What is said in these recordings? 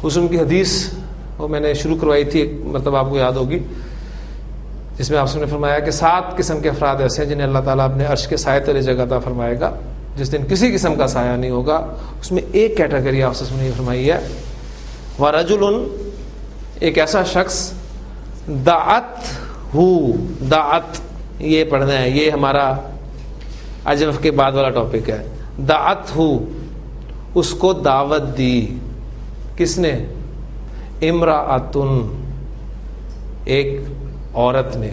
حسن کی حدیث وہ میں نے شروع کروائی تھی، ایک مطلب آپ کو یاد ہوگی، جس میں آپ نے فرمایا کہ 7 قسم کے افراد ایسے ہیں جنہیں اللہ تعالیٰ اپنے عرش کے سائے تلے جگہ عطا فرمائے گا جس دن کسی قسم کا سایہ نہیں ہوگا۔ اس میں ایک کیٹیگری آپ سے نے فرمائی ہے، وَرَجُلٌ، ایک ایسا شخص، دعت یہ پڑھنا ہے، یہ ہمارا اجنف کے بعد والا ٹاپک ہے۔ دعت اس کو دعوت دی، کس نے؟ امرأتن، ایک عورت نے۔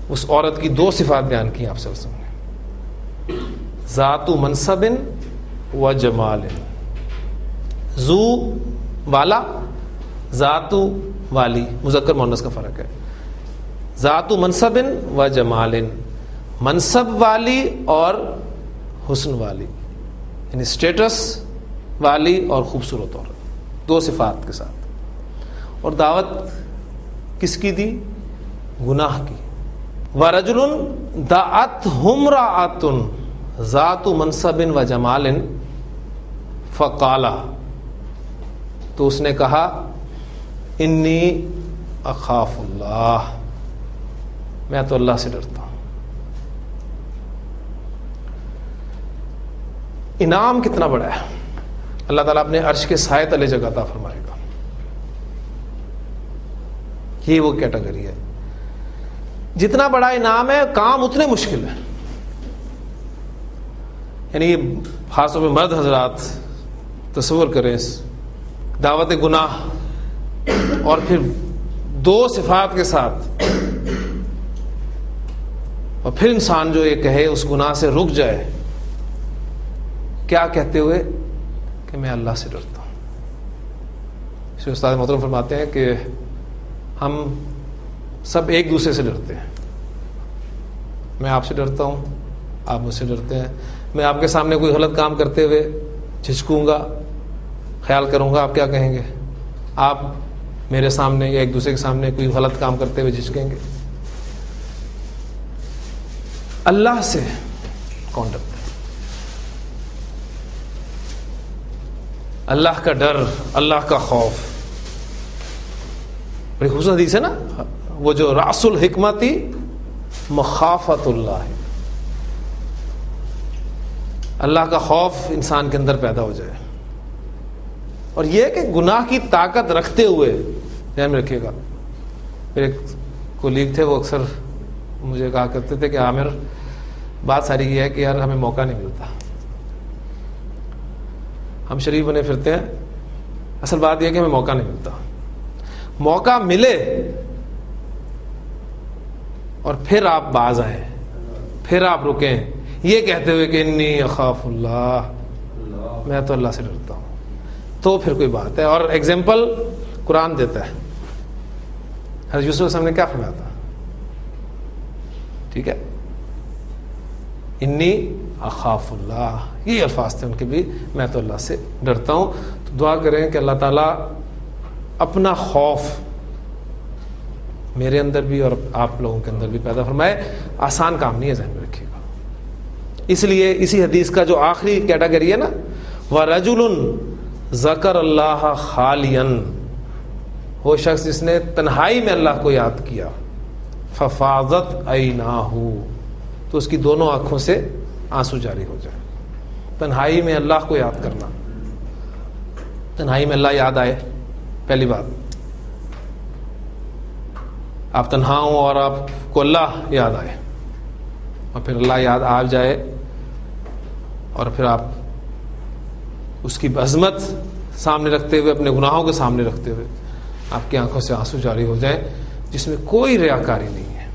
اس عورت کی 2 صفات بیان کی آپ سے اس نے، ذات منصب و جمال، ذو والا، ذات والی، مذکر مؤنث کا فرق ہے۔ ذات منصب و جمال، منصب والی اور حسن والی، یعنی اسٹیٹس والی اور خوبصورت عورت، 2 صفات کے ساتھ۔ اور دعوت کس کی دی؟ گناہ کی۔ وَرَجُلٌ دَعَتْهُ امْرَأَةٌ ذَاتُ مَنْصَبٍ وَجَمَالٍ فَقَالَ، تو اس نے کہا انی اخاف اللہ، میں تو اللہ سے ڈرتا ہوں۔ انعام کتنا بڑا ہے، اللہ تعالیٰ اپنے عرش کے سائے تلے جگہ عطا فرمائے گا۔ یہ وہ کیٹیگری ہے، جتنا بڑا انعام ہے کام اتنے مشکل ہے۔ یعنی یہ خاص طور پہ مرد حضرات تصور کریں، دعوت گناہ اور پھر 2 صفات کے ساتھ، اور پھر انسان جو یہ کہے اس گناہ سے رک جائے، کیا کہتے ہوئے؟ کہ میں اللہ سے ڈرتا ہوں۔ اس میں استاد محترم فرماتے ہیں کہ ہم سب ایک دوسرے سے ڈرتے ہیں، میں آپ سے ڈرتا ہوں، آپ مجھ سے ڈرتے ہیں۔ میں آپ کے سامنے کوئی غلط کام کرتے ہوئے جھجکوں گا، خیال کروں گا آپ کیا کہیں گے، آپ میرے سامنے یا ایک دوسرے کے سامنے کوئی غلط کام کرتے ہوئے جھجکیں گے۔ اللہ سے کون ڈرتا ہے؟ اللہ کا ڈر، اللہ کا خوف، بڑی خوبصورت حدیث ہے نا، وہ جو راس الحکمتی مخافت اللہ، اللہ کا خوف انسان کے اندر پیدا ہو جائے۔ اور یہ کہ گناہ کی طاقت رکھتے ہوئے، دھیان میں رکھیے گا، میرے کولیگ تھے، وہ اکثر مجھے کہا کرتے تھے کہ عامر بات ساری یہ ہے کہ یار ہمیں موقع نہیں ملتا، ہم شریف بنے پھرتے ہیں، اصل بات یہ ہے کہ ہمیں موقع نہیں ملتا۔ موقع ملے اور پھر آپ باز آئیں، پھر آپ رکیں، یہ کہتے ہوئے کہ انی اخاف اللہ، میں تو اللہ سے ڈرتا ہوں، تو پھر کوئی بات ہے۔ اور ایگزامپل قرآن دیتا ہے، حضرت یوسف علیہ السلام نے کیا فرمایا تھا؟ ٹھیک ہے، انی اخاف اللہ، یہ الفاظ تھے ان کے بھی، میں تو اللہ سے ڈرتا ہوں۔ تو دعا کریں کہ اللہ تعالیٰ اپنا خوف میرے اندر بھی اور آپ لوگوں کے اندر بھی پیدا فرمائے۔ آسان کام نہیں ہے، ذہن میں رکھیے گا۔ اس لیے اسی حدیث کا جو آخری کیٹیگری ہے نا، وَرَجُلٌ ذَكَرَ اللَّهَ خَالِيًا، وہ شخص جس نے تنہائی میں اللہ کو یاد کیا، فَفَاضَتْ عَيْنَاهُ، تو اس کی دونوں آنکھوں سے آنسو جاری ہو جائے۔ تنہائی میں اللہ کو یاد کرنا، تنہائی میں اللہ یاد آئے، پہلی بات، آپ تنہا ہوں اور آپ کو اللہ یاد آئے، اور پھر اللہ یاد آ جائے، اور پھر آپ اس کی عظمت سامنے رکھتے ہوئے، اپنے گناہوں کے سامنے رکھتے ہوئے آپ کی آنکھوں سے آنسو جاری ہو جائیں، جس میں کوئی ریاکاری نہیں ہے،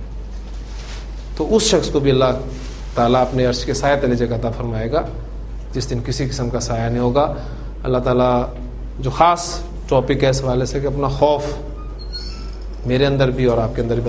تو اس شخص کو بھی اللہ تعالیٰ اپنے عرش کے سایہ تلے جگہ عطا فرمائے گا جس دن کسی قسم کا سایہ نہیں ہوگا۔ اللہ تعالیٰ جو خاص ٹاپک ہے اس حوالے سے کہ اپنا خوف میرے اندر بھی اور آپ کے اندر بھی